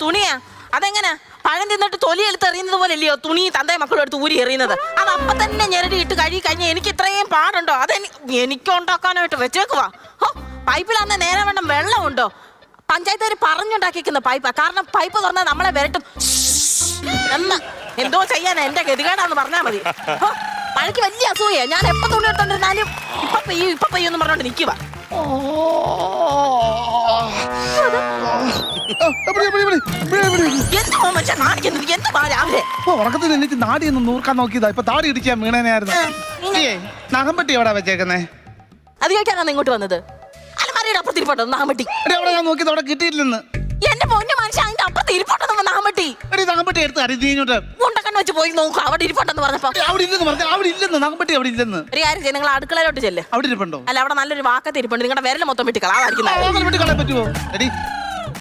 തുണിയാ? അതെങ്ങനെ പഴം തിന്നിട്ട് തൊലി എടുത്ത് എറിയുന്നത് പോലെ അല്ലയോ തുണി തന്തയും മക്കളും എടുത്ത് ഊരി എറിയുന്നത്? അത് അപ്പൊ തന്നെ ഞെരടിയിട്ട് കഴുകി കഴിഞ്ഞാൽ എനിക്ക് ഇത്രയും പാടുണ്ടോ? എനിക്ക് ഉണ്ടാക്കാനായിട്ട് വെച്ചേക്കുവാ. പൈപ്പിലാന്ന് നേരെ വേണം വെള്ളമുണ്ടോ? പഞ്ചായത്തുകാർ പറഞ്ഞുണ്ടാക്കിക്കുന്ന പൈപ്പാ. കാരണം പൈപ്പ് തുറന്നാൽ നമ്മളെ വരട്ടും എന്ന്. എന്തോ ചെയ്യാനാ, എന്റെ ഗതികേടാന്ന് പറഞ്ഞാൽ മതി. മഴയ്ക്ക് വലിയ അസൂയ. ഞാൻ എപ്പോ തുണി എടുത്തോണ്ടിരുന്നാലും ഇപ്പൊ പെയ്യൊന്നും പറഞ്ഞോണ്ട് നിൽക്കുക. ഉറക്കത്തിൽ എനിക്ക് നാടി ഒന്ന് നൂർക്കാൻ നോക്കിയതാ. ഇപ്പൊ താടി ഇടിക്കാൻ വീണേനായിരുന്നു. നഖംപെട്ടി എവിടാ വെച്ചേക്കുന്നേ? അത് കഴിക്കാനാണ് ഇങ്ങോട്ട് വന്നത്. അലമാരയുടെ അപ്പുറത്ത് ഇരിപ്പുണ്ടോ നഖംപെട്ടി? എവിടെ ഞാൻ നോക്കിയത് അവിടെ കിട്ടിയിട്ടില്ലെന്ന്. എന്റെ പൊന്നു മനുഷ്യ, അതിന്റെ അപ്പുറത്ത് ഇരിപ്പുണ്ടെന്ന് നഖംപെട്ടി. നഖംപെട്ടി എടുത്ത് അറിഞ്ഞിട്ട് മുണ്ടക്കണ്ണ് വെച്ച് പോയി നോക്കും. അവിടെ ഇരിപ്പുണ്ടെന്ന് പറഞ്ഞപ്പോ അവിടെ ഇല്ലെന്ന് പറഞ്ഞു. അവിടെ ഇല്ലെന്ന്, നഖംപെട്ടി അവിടെ ഇല്ലെന്ന്. ഒരു കാര്യം ചെയ്യും, നിങ്ങൾ അടുക്കളയിലോട്ട് ചെല്ല്. അവിടെ ഇരിപ്പുണ്ടോ? അല്ല, അവിടെ നല്ലൊരു വാക്കത്ത് ഇരിപ്പുണ്ട്. നിങ്ങളുടെ വിരൽ മൊത്തം വെട്ടിക്കളാ. വെട്ടിക്കളയാൻ പറ്റുമോ?